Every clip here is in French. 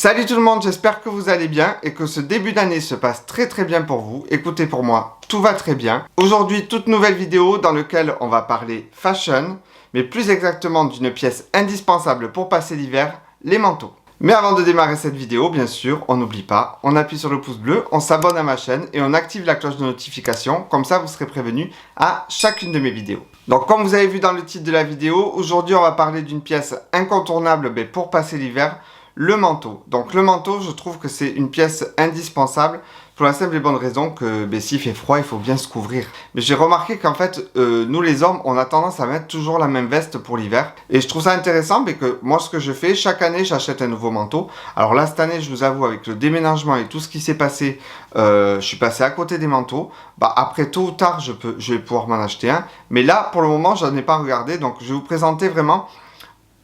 Salut tout le monde, j'espère que vous allez bien et que ce début d'année se passe très bien pour vous. Écoutez, pour moi, tout va très bien. Aujourd'hui, toute nouvelle vidéo dans laquelle on va parler fashion, mais plus exactement d'une pièce indispensable pour passer l'hiver, les manteaux. Mais avant de démarrer cette vidéo, bien sûr, on n'oublie pas, on appuie sur le pouce bleu, on s'abonne à ma chaîne et on active la cloche de notification, comme ça vous serez prévenu à chacune de mes vidéos. Donc comme vous avez vu dans le titre de la vidéo, aujourd'hui on va parler d'une pièce incontournable pour passer l'hiver, le manteau. Donc le manteau, je trouve que c'est une pièce indispensable pour la simple et bonne raison que s'il fait froid, il faut bien se couvrir. Mais j'ai remarqué qu'en fait, nous les hommes, on a tendance à mettre toujours la même veste pour l'hiver. Et je trouve ça intéressant, mais que moi ce que je fais, chaque année j'achète un nouveau manteau. Alors là, cette année, je vous avoue, avec le déménagement et tout ce qui s'est passé, je suis passé à côté des manteaux. Après, tôt ou tard, je vais pouvoir m'en acheter un. Mais là, pour le moment, je n'en ai pas regardé. Donc je vais vous présenter vraiment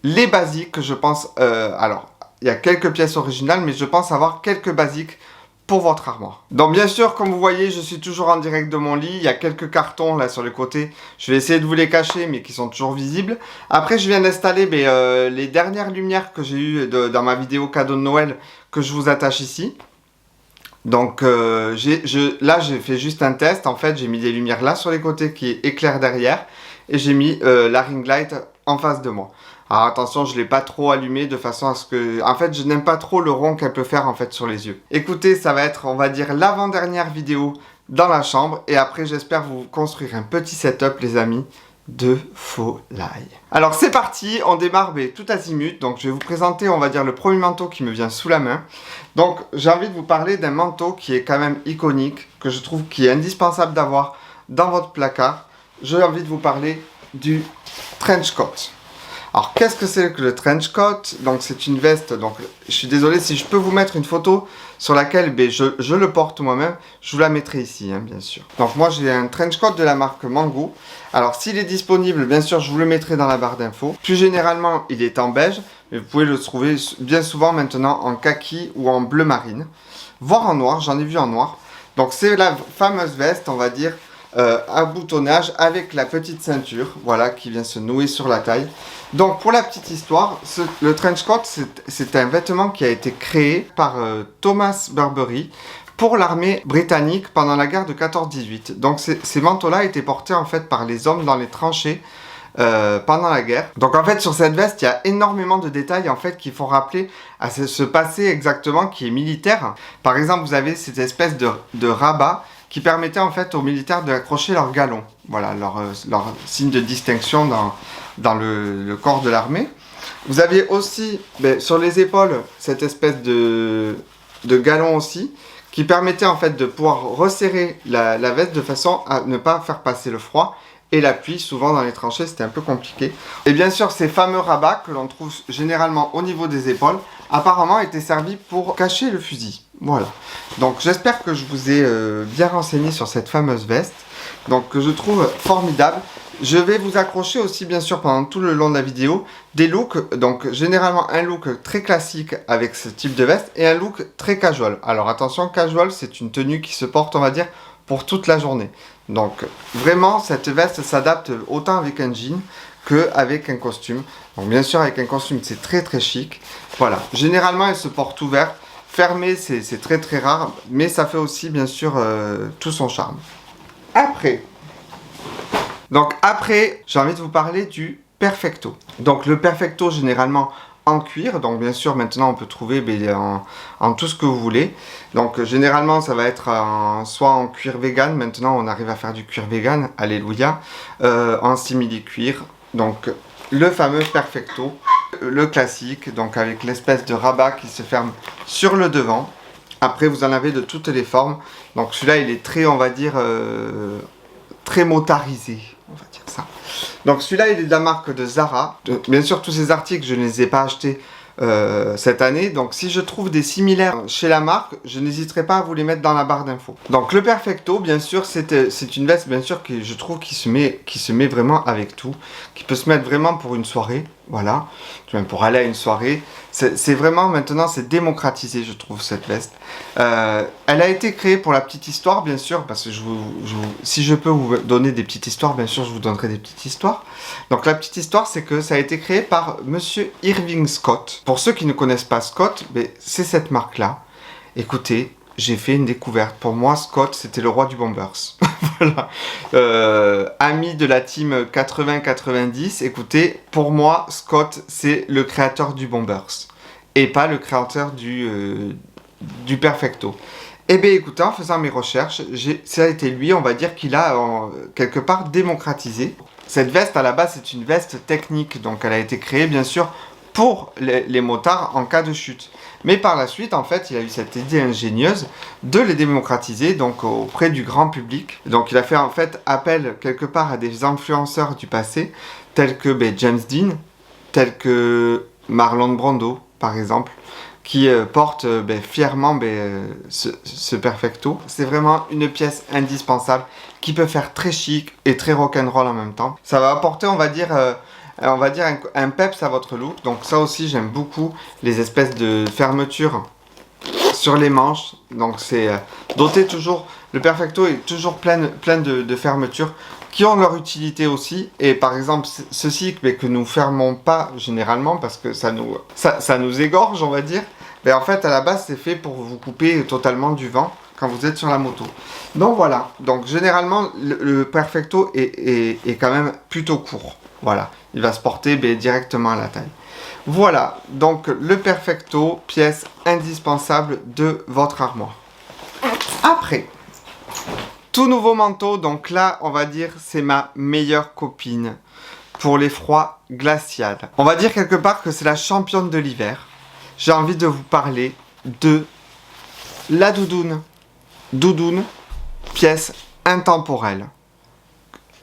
les basiques que je pense... alors, il y a quelques pièces originales, mais je pense avoir quelques basiques pour votre armoire. Donc bien sûr, comme vous voyez, je suis toujours en direct de mon lit. Il y a quelques cartons là sur les côtés. Je vais essayer de vous les cacher, mais qui sont toujours visibles. Après, je viens d'installer les dernières lumières que j'ai eues dans ma vidéo cadeau de Noël, que je vous attache ici. Donc là, j'ai fait juste un test. En fait, j'ai mis des lumières là sur les côtés qui éclairent derrière. Et j'ai mis la ring light en face de moi. Alors attention, je ne l'ai pas trop allumé de façon à ce que... En fait, je n'aime pas trop le rond qu'elle peut faire en fait sur les yeux. Écoutez, ça va être, on va dire, l'avant-dernière vidéo dans la chambre. Et après, j'espère vous construire un petit setup, les amis, de folie. Alors c'est parti, on démarre tout azimut. Donc je vais vous présenter, on va dire, le premier manteau qui me vient sous la main. Donc j'ai envie de vous parler d'un manteau qui est quand même iconique, que je trouve qui est indispensable d'avoir dans votre placard. J'ai envie de vous parler du trench coat. Alors qu'est-ce que c'est que le trench coat? Donc c'est une veste, donc je suis désolé si je peux vous mettre une photo sur laquelle je le porte moi-même, je vous la mettrai ici bien sûr. Donc moi j'ai un trench coat de la marque Mango. Alors s'il est disponible, bien sûr je vous le mettrai dans la barre d'infos. Plus généralement il est en beige, mais vous pouvez le trouver bien souvent maintenant en kaki ou en bleu marine. Voire en noir, j'en ai vu en noir. Donc c'est la fameuse veste, on va dire, à boutonnage avec la petite ceinture, voilà, qui vient se nouer sur la taille. Donc pour la petite histoire, le trench coat, c'est un vêtement qui a été créé par Thomas Burberry pour l'armée britannique pendant la guerre de 14-18. Donc ces manteaux-là étaient portés en fait par les hommes dans les tranchées pendant la guerre. Donc en fait sur cette veste, il y a énormément de détails en fait qui font rappeler à ce passé exactement qui est militaire. Par exemple, vous avez cette espèce de rabat qui permettait en fait aux militaires d'accrocher leurs galons. Voilà, leur signe de distinction dans le corps de l'armée. Vous aviez aussi sur les épaules cette espèce de galon aussi, qui permettait en fait de pouvoir resserrer la veste de façon à ne pas faire passer le froid et la pluie. Souvent dans les tranchées c'était un peu compliqué. Et bien sûr ces fameux rabats que l'on trouve généralement au niveau des épaules, apparemment étaient servis pour cacher le fusil. Voilà. Donc j'espère que je vous ai bien renseigné sur cette fameuse veste. Donc que je trouve formidable. Je vais vous accrocher aussi bien sûr pendant tout le long de la vidéo des looks. Donc généralement un look très classique avec ce type de veste et un look très casual. Alors attention, casual c'est une tenue qui se porte, on va dire, pour toute la journée. Donc vraiment cette veste s'adapte autant avec un jean qu'avec un costume. Donc bien sûr avec un costume c'est très chic. Voilà, généralement elle se porte ouverte. Fermée c'est très rare, mais ça fait aussi bien sûr tout son charme. Après, j'ai envie de vous parler du perfecto. Donc le perfecto généralement en cuir, donc bien sûr maintenant on peut trouver en tout ce que vous voulez. Donc généralement ça va être soit en cuir vegan, maintenant on arrive à faire du cuir vegan, alléluia, en simili cuir. Donc le fameux perfecto, le classique, donc avec l'espèce de rabat qui se ferme sur le devant. Après vous en avez de toutes les formes. Donc celui-là il est très, on va dire, très motarisé, on va dire ça. Donc celui-là il est de la marque de Zara. Bien sûr tous ces articles je ne les ai pas achetés cette année. Donc si je trouve des similaires chez la marque, je n'hésiterai pas à vous les mettre dans la barre d'infos. Donc le perfecto, bien sûr, c'est une veste bien sûr qui je trouve qui se met vraiment avec tout, qui peut se mettre vraiment pour une soirée, voilà, même pour aller à une soirée. C'est vraiment, maintenant, c'est démocratisé, je trouve, cette veste. Elle a été créée pour la petite histoire, bien sûr, parce que si je peux vous donner des petites histoires, bien sûr, je vous donnerai des petites histoires. Donc, la petite histoire, c'est que ça a été créé par Monsieur Irving Scott. Pour ceux qui ne connaissent pas Scott, c'est cette marque-là. Écoutez, j'ai fait une découverte. Pour moi, Scott, c'était le roi du Bombers. Voilà. Ami de la team 80-90, écoutez, pour moi, Scott, c'est le créateur du Bombers. Et pas le créateur du Perfecto. Eh bien, écoutez, en faisant mes recherches, ça a été lui, on va dire, qu'il a quelque part démocratisé. Cette veste, à la base, c'est une veste technique. Donc, elle a été créée, bien sûr, pour les motards en cas de chute. Mais par la suite, en fait, il a eu cette idée ingénieuse de les démocratiser donc auprès du grand public. Donc il a fait en fait appel quelque part à des influenceurs du passé, tels que James Dean, tels que Marlon Brando, par exemple, qui portent fièrement ce Perfecto. C'est vraiment une pièce indispensable qui peut faire très chic et très rock'n'roll en même temps. Ça va apporter, on va dire un peps à votre look. Donc ça aussi, j'aime beaucoup les espèces de fermetures sur les manches. Donc c'est doté toujours, le Perfecto est toujours plein de fermetures qui ont leur utilité aussi. Et par exemple, ceci que nous fermons pas généralement parce que ça nous égorge, on va dire. Mais en fait, à la base, c'est fait pour vous couper totalement du vent quand vous êtes sur la moto. Donc voilà. Donc généralement, le Perfecto est quand même plutôt court. Voilà, il va se porter directement à la taille. Voilà, donc le Perfecto, pièce indispensable de votre armoire. Après, tout nouveau manteau, donc là, on va dire, c'est ma meilleure copine pour les froids glaciaux. On va dire quelque part que c'est la championne de l'hiver. J'ai envie de vous parler de la doudoune. Doudoune, pièce intemporelle.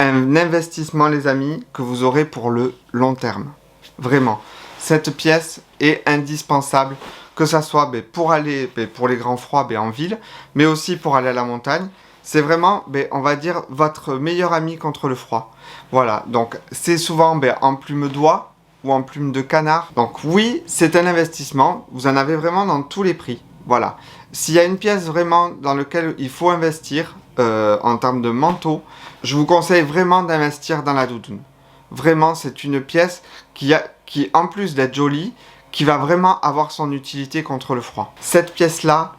Un investissement, les amis, que vous aurez pour le long terme. Vraiment. Cette pièce est indispensable, que ça soit pour aller pour les grands froids en ville, mais aussi pour aller à la montagne. C'est vraiment, on va dire, votre meilleur ami contre le froid. Voilà, donc c'est souvent en plume d'oie ou en plume de canard. Donc oui, c'est un investissement, vous en avez vraiment dans tous les prix. Voilà. S'il y a une pièce vraiment dans laquelle il faut investir, en termes de manteau, je vous conseille vraiment d'investir dans la doudoune. Vraiment, c'est une pièce qui, en plus d'être jolie, qui va vraiment avoir son utilité contre le froid. Cette pièce-là,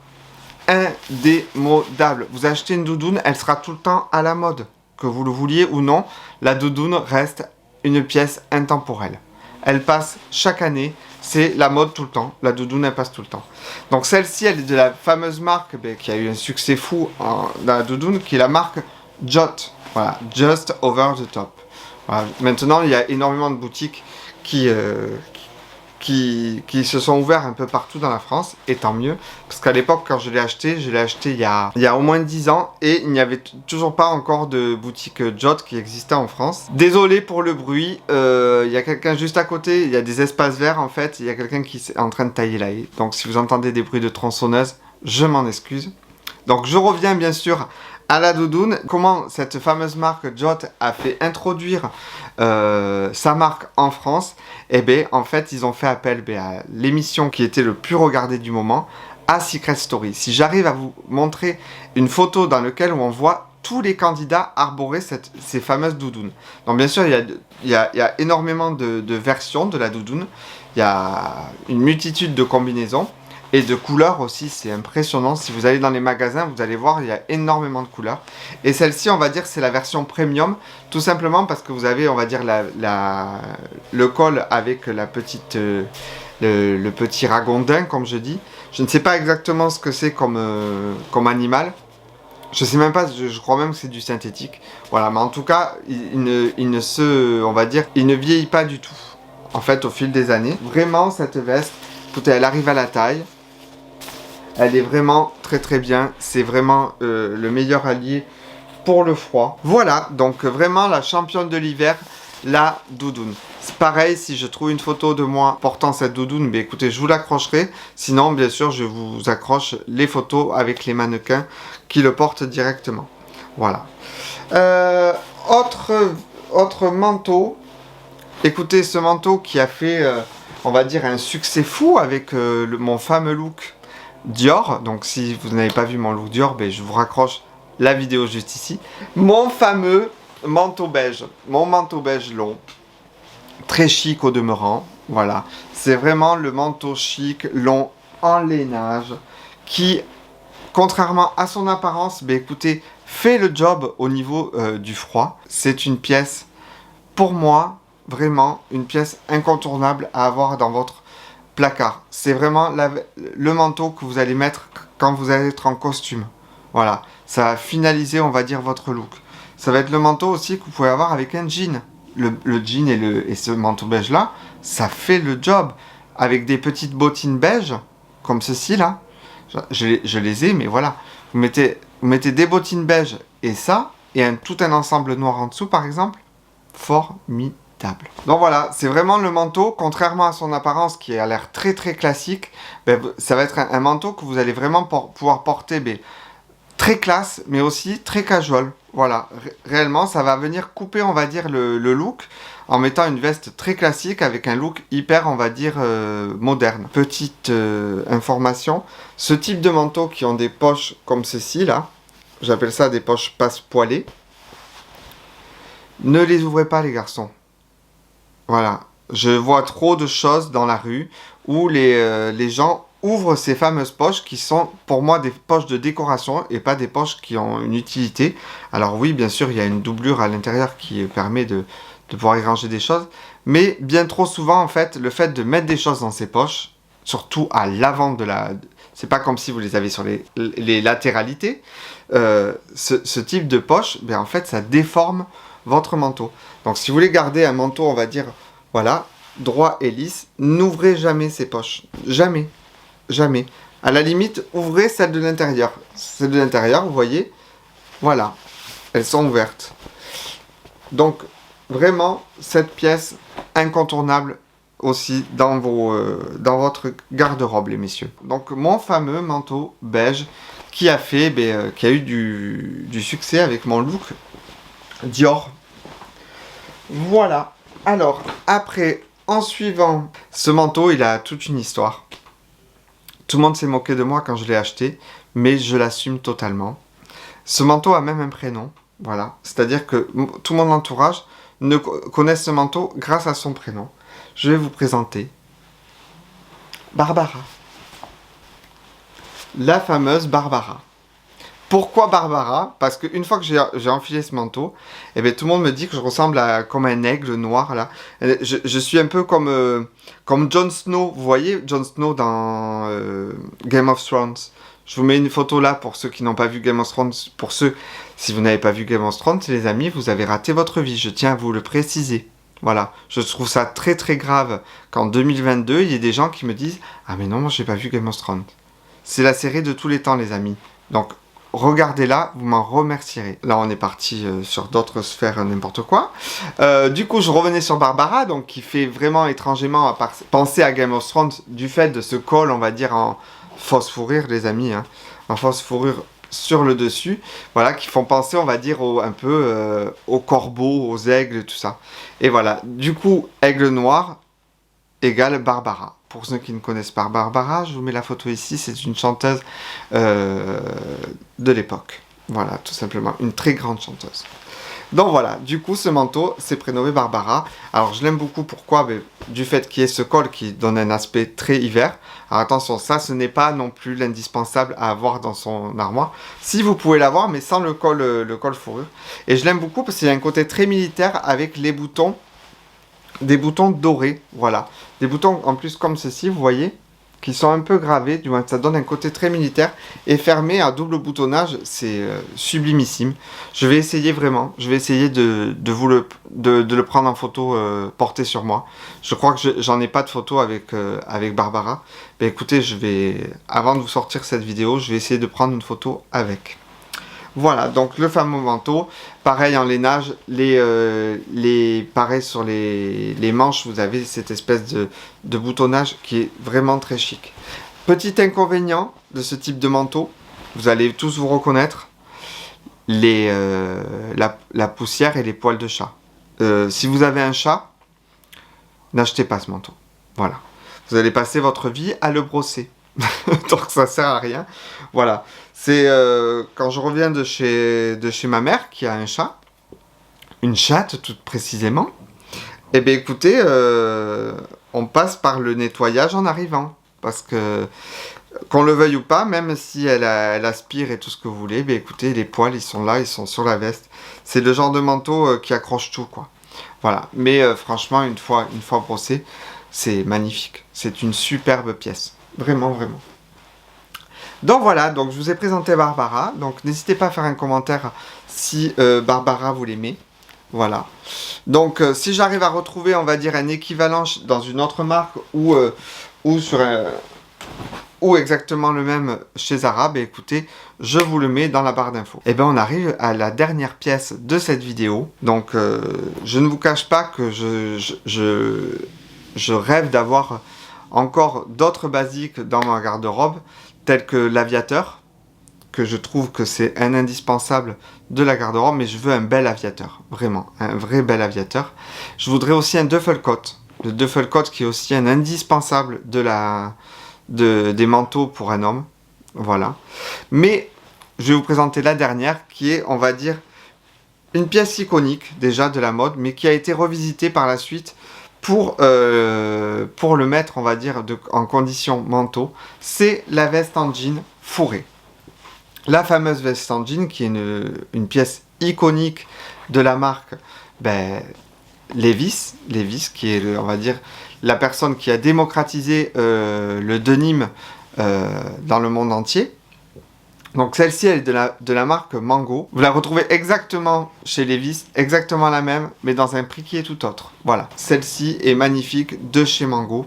indémodable. Vous achetez une doudoune, elle sera tout le temps à la mode. Que vous le vouliez ou non, la doudoune reste une pièce intemporelle. Elle passe chaque année, c'est la mode tout le temps. La doudoune, elle passe tout le temps. Donc celle-ci, elle est de la fameuse marque qui a eu un succès fou dans la doudoune, qui est la marque Jot. Voilà, Just Over the Top. Voilà. Maintenant, il y a énormément de boutiques qui se sont ouvertes un peu partout dans la France, et tant mieux, parce qu'à l'époque, quand je l'ai acheté il y a au moins 10 ans, et il n'y avait toujours pas encore de boutique Jot qui existait en France. Désolé pour le bruit, il y a quelqu'un juste à côté, il y a des espaces verts en fait, il y a quelqu'un qui est en train de tailler la haie, donc si vous entendez des bruits de tronçonneuse, je m'en excuse. Donc je reviens bien sûr à la doudoune. Comment cette fameuse marque Jot a fait introduire sa marque en France? Eh bien, en fait, ils ont fait appel à l'émission qui était le plus regardée du moment, à Secret Story. Si j'arrive à vous montrer une photo dans laquelle on voit tous les candidats arborer ces fameuses doudounes. Donc bien sûr, il y a énormément de versions de la doudoune. Il y a une multitude de combinaisons. Et de couleurs aussi, c'est impressionnant. Si vous allez dans les magasins, vous allez voir, il y a énormément de couleurs. Et celle-ci, on va dire, c'est la version premium. Tout simplement parce que vous avez, on va dire, le col avec la petite, le petit ragondin, comme je dis. Je ne sais pas exactement ce que c'est comme animal. Je sais même pas, je crois même que c'est du synthétique. Voilà, mais en tout cas, il ne vieillit pas du tout. En fait, au fil des années. Vraiment, cette veste, écoutez, elle arrive à la taille. Elle est vraiment très très bien. C'est vraiment le meilleur allié pour le froid. Voilà, donc vraiment la championne de l'hiver, la doudoune. C'est pareil, si je trouve une photo de moi portant cette doudoune, mais écoutez, je vous l'accrocherai. Sinon, bien sûr, je vous accroche les photos avec les mannequins qui le portent directement. Voilà. Autre manteau. Écoutez, ce manteau qui a fait on va dire, un succès fou avec mon fameux look Dior. Donc si vous n'avez pas vu mon look Dior, ben, je vous raccroche la vidéo juste ici. Mon fameux manteau beige, mon manteau beige long, très chic au demeurant. Voilà, c'est vraiment le manteau chic, long, en lainage, qui, contrairement à son apparence, ben écoutez, fait le job au niveau du froid. C'est une pièce, pour moi, vraiment une pièce incontournable à avoir dans votre placard. C'est vraiment le manteau que vous allez mettre quand vous allez être en costume. Voilà, ça va finaliser, on va dire, votre look. Ça va être le manteau aussi que vous pouvez avoir avec un jean. Le jean et ce manteau beige là, ça fait le job. Avec des petites bottines beige, comme ceci là. Je les ai, mais voilà. Vous mettez des bottines beige et ça, et tout un ensemble noir en dessous par exemple. Formidable. Donc voilà, c'est vraiment le manteau, contrairement à son apparence qui a l'air très très classique, ben, ça va être un manteau que vous allez vraiment pouvoir porter très classe, mais aussi très casual. Voilà, réellement, ça va venir couper, on va dire, le look en mettant une veste très classique avec un look hyper, on va dire, moderne. Petite information, ce type de manteau qui ont des poches comme ceci, là, j'appelle ça des poches passe-poilées, ne les ouvrez pas, les garçons. Voilà, je vois trop de choses dans la rue où les gens ouvrent ces fameuses poches qui sont pour moi des poches de décoration et pas des poches qui ont une utilité. Alors oui, bien sûr, il y a une doublure à l'intérieur qui permet de pouvoir y ranger des choses, mais bien trop souvent, en fait, le fait de mettre des choses dans ces poches, surtout à l'avant de la... C'est pas comme si vous les avez sur les latéralités. Ce type de poche, ben, en fait, ça déforme votre manteau. Donc si vous voulez garder un manteau, on va dire, voilà, droit et lisse, n'ouvrez jamais ces poches. Jamais. Jamais. À la limite, ouvrez celle de l'intérieur. Celle de l'intérieur, vous voyez, voilà, elles sont ouvertes. Donc, vraiment, cette pièce incontournable aussi dans votre garde-robe, les messieurs. Donc, mon fameux manteau beige qui a eu du succès avec mon look Dior. Voilà. Alors, après, en suivant, ce manteau, il a toute une histoire. Tout le monde s'est moqué de moi quand je l'ai acheté, mais je l'assume totalement. Ce manteau a même un prénom, voilà. C'est-à-dire que tout mon entourage connaît ce manteau grâce à son prénom. Je vais vous présenter Barbara. La fameuse Barbara. Pourquoi Barbara? Parce qu'une fois que j'ai enfilé ce manteau, eh bien, tout le monde me dit que je ressemble comme un aigle noir, là. Je suis un peu comme Jon Snow. Vous voyez Jon Snow dans Game of Thrones? Je vous mets une photo là pour ceux qui n'ont pas vu Game of Thrones. Pour ceux, si vous n'avez pas vu Game of Thrones, les amis, vous avez raté votre vie. Je tiens à vous le préciser. Voilà, je trouve ça très très grave qu'en 2022, il y ait des gens qui me disent « Ah mais non, moi j'ai pas vu Game of Thrones. » C'est la série de tous les temps, les amis. Donc, regardez-la, vous m'en remercierez. Là, on est parti sur d'autres sphères, n'importe quoi. Du coup, je revenais sur Barbara, donc qui fait vraiment étrangement penser à Game of Thrones du fait de ce col, on va dire, en fausse fourrure, les amis, hein, en fausse fourrure sur le dessus, voilà, qui font penser, on va dire, un peu aux corbeaux, aux aigles, tout ça. Et voilà, du coup, aigle noir égale Barbara. Pour ceux qui ne connaissent pas Barbara, je vous mets la photo ici, c'est une chanteuse de l'époque. Voilà, tout simplement, une très grande chanteuse. Donc voilà, du coup, ce manteau, c'est prénommé Barbara. Alors, je l'aime beaucoup, pourquoi? Du fait qu'il y ait ce col qui donne un aspect très hiver. Alors attention, ça, ce n'est pas non plus l'indispensable à avoir dans son armoire. Si vous pouvez l'avoir, mais sans le col fourrure. Et je l'aime beaucoup parce qu'il y a un côté très militaire avec les boutons, des boutons dorés, voilà. Des boutons en plus comme ceci, vous voyez, qui sont un peu gravés, du moins ça donne un côté très militaire. Et fermé à double boutonnage, c'est sublimissime. Je vais essayer vraiment, je vais essayer de le prendre en photo porté sur moi. Je crois que j'en ai pas de photo avec Barbara. Mais écoutez, avant de vous sortir cette vidéo, je vais essayer de prendre une photo avec. Voilà, donc le fameux manteau, pareil en lainage, pareil sur les manches, vous avez cette espèce de boutonnage qui est vraiment très chic. Petit inconvénient de ce type de manteau, vous allez tous vous reconnaître, la poussière et les poils de chat. Si vous avez un chat, n'achetez pas ce manteau. Voilà. vous allez passer votre vie à le brosser. Donc ça sert à rien. Voilà. C'est quand je reviens de chez ma mère qui a un chat, une chatte tout précisément. Eh bien écoutez, on passe par le nettoyage en arrivant. Parce que, qu'on le veuille ou pas, même si elle aspire et tout ce que vous voulez, bien écoutez, les poils, ils sont là, ils sont sur la veste. C'est le genre de manteau qui accroche tout, quoi. Voilà. Mais franchement, une fois brossé, c'est magnifique. C'est une superbe pièce. Vraiment, vraiment. Donc voilà, donc je vous ai présenté Barbara. Donc n'hésitez pas à faire un commentaire si Barbara vous l'aimez. Voilà. Donc si j'arrive à retrouver, on va dire, un équivalent dans une autre marque ou sur ou exactement le même chez Zara, ben écoutez, je vous le mets dans la barre d'infos. Et bien on arrive à la dernière pièce de cette vidéo. Donc je ne vous cache pas que je rêve d'avoir encore d'autres basiques dans ma garde-robe, tels que l'aviateur, que je trouve que c'est un indispensable de la garde-robe, mais je veux un bel aviateur, vraiment, un vrai bel aviateur. Je voudrais aussi un duffel coat, le duffel coat qui est aussi un indispensable des manteaux pour un homme, voilà. Mais je vais vous présenter la dernière qui est, on va dire, une pièce iconique déjà de la mode, mais qui a été revisitée par la suite pour le mettre, on va dire, en condition manteau. C'est la veste en jean fourrée. La fameuse veste en jean qui est une pièce iconique de la marque Levi's, qui est, on va dire, la personne qui a démocratisé le denim dans le monde entier. Donc celle-ci, elle est de la marque Mango. Vous la retrouvez exactement chez Levi's, exactement la même, mais dans un prix qui est tout autre. Voilà, celle-ci est magnifique de chez Mango.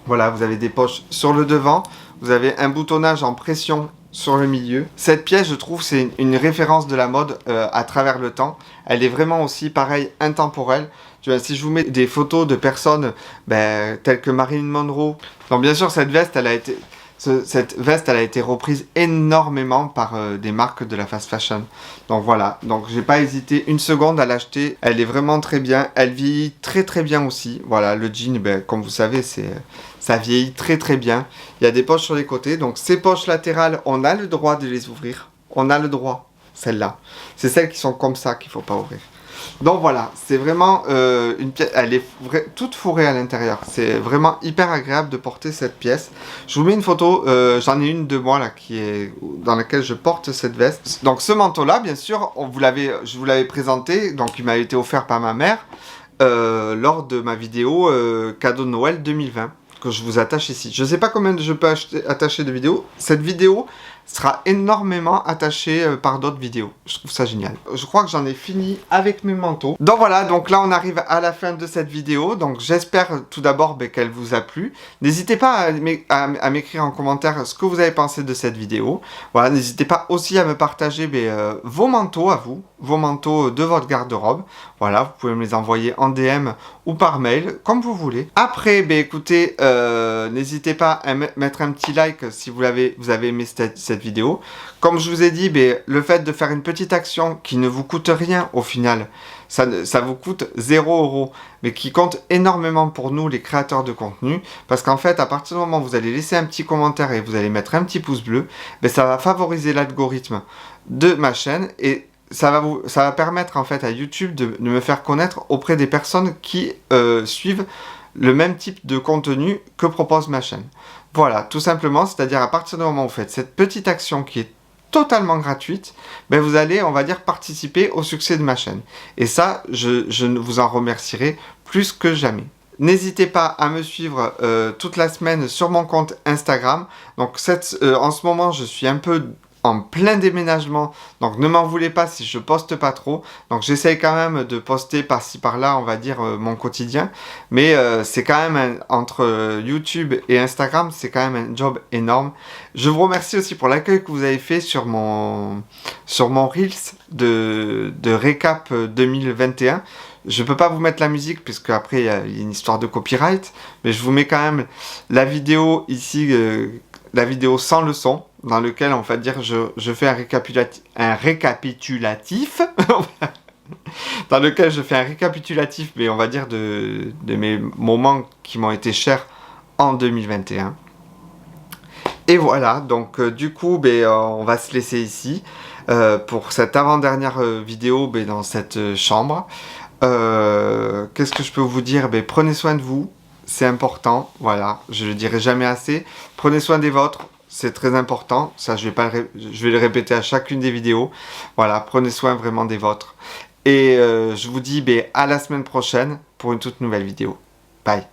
Voilà, vous avez des poches sur le devant, vous avez un boutonnage en pression sur le milieu. Cette pièce, je trouve, c'est une référence de la mode à travers le temps. Elle est vraiment aussi, pareil, intemporelle. Si je vous mets des photos de personnes telles que Marilyn Monroe, donc bien sûr, cette veste, elle a été reprise énormément par des marques de la fast fashion. Donc voilà, donc j'ai pas hésité une seconde à l'acheter. Elle est vraiment très bien, elle vieillit très très bien aussi. Voilà, le jean, comme vous savez, ça vieillit très très bien. Il y a des poches sur les côtés, donc ces poches latérales, on a le droit de les ouvrir. On a le droit, celles-là. C'est celles qui sont comme ça qu'il faut pas ouvrir. Donc voilà, c'est vraiment une pièce, elle est toute fourrée à l'intérieur. C'est vraiment hyper agréable de porter cette pièce. Je vous mets une photo, j'en ai une de moi là dans laquelle je porte cette veste. Donc ce manteau là, bien sûr, je vous l'avais présenté, donc il m'a été offert par ma mère lors de ma vidéo cadeau de Noël 2020 que je vous attache ici. Je ne sais pas combien je peux attacher de vidéos. Cette vidéo sera énormément attachée par d'autres vidéos. Je trouve ça génial. Je crois que j'en ai fini avec mes manteaux. Donc voilà, donc là on arrive à la fin de cette vidéo. Donc j'espère tout d'abord qu'elle vous a plu. N'hésitez pas à m'écrire en commentaire ce que vous avez pensé de cette vidéo. Voilà, n'hésitez pas aussi à me partager vos manteaux à vous, vos manteaux de votre garde-robe. Voilà, vous pouvez me les envoyer en DM ou par mail, comme vous voulez. Après, écoutez, n'hésitez pas à mettre un petit like si vous avez aimé cette vidéo. Comme je vous ai dit, le fait de faire une petite action qui ne vous coûte rien au final, ça vous coûte 0 €, mais qui compte énormément pour nous, les créateurs de contenu, parce qu'en fait, à partir du moment où vous allez laisser un petit commentaire et vous allez mettre un petit pouce bleu, ça va favoriser l'algorithme de ma chaîne et ça va permettre en fait à YouTube de me faire connaître auprès des personnes qui suivent le même type de contenu que propose ma chaîne. Voilà, tout simplement, c'est-à-dire à partir du moment où vous faites cette petite action qui est totalement gratuite, vous allez, on va dire, participer au succès de ma chaîne. Et ça, je vous en remercierai plus que jamais. N'hésitez pas à me suivre toute la semaine sur mon compte Instagram. Donc en ce moment, je suis un peu en plein déménagement, donc ne m'en voulez pas si je poste pas trop. Donc j'essaye quand même de poster par-ci par-là, on va dire, mon quotidien. Mais c'est quand même, entre YouTube et Instagram, c'est quand même un job énorme. Je vous remercie aussi pour l'accueil que vous avez fait sur mon Reels de récap 2021. Je peux pas vous mettre la musique puisque après il y a une histoire de copyright, mais je vous mets quand même la vidéo ici, la vidéo sans le son, dans lequel on va dire je fais un récapitulatif dans lequel je fais un récapitulatif, mais on va dire de mes moments qui m'ont été chers en 2021. Et voilà, donc du coup, on va se laisser ici pour cette avant-dernière vidéo dans cette chambre. Qu'est-ce que je peux vous dire? Prenez soin de vous, c'est important, voilà, je le dirai jamais assez. Prenez soin des vôtres, c'est très important, ça je vais le répéter à chacune des vidéos. Voilà, prenez soin vraiment des vôtres. Et je vous dis à la semaine prochaine pour une toute nouvelle vidéo. Bye.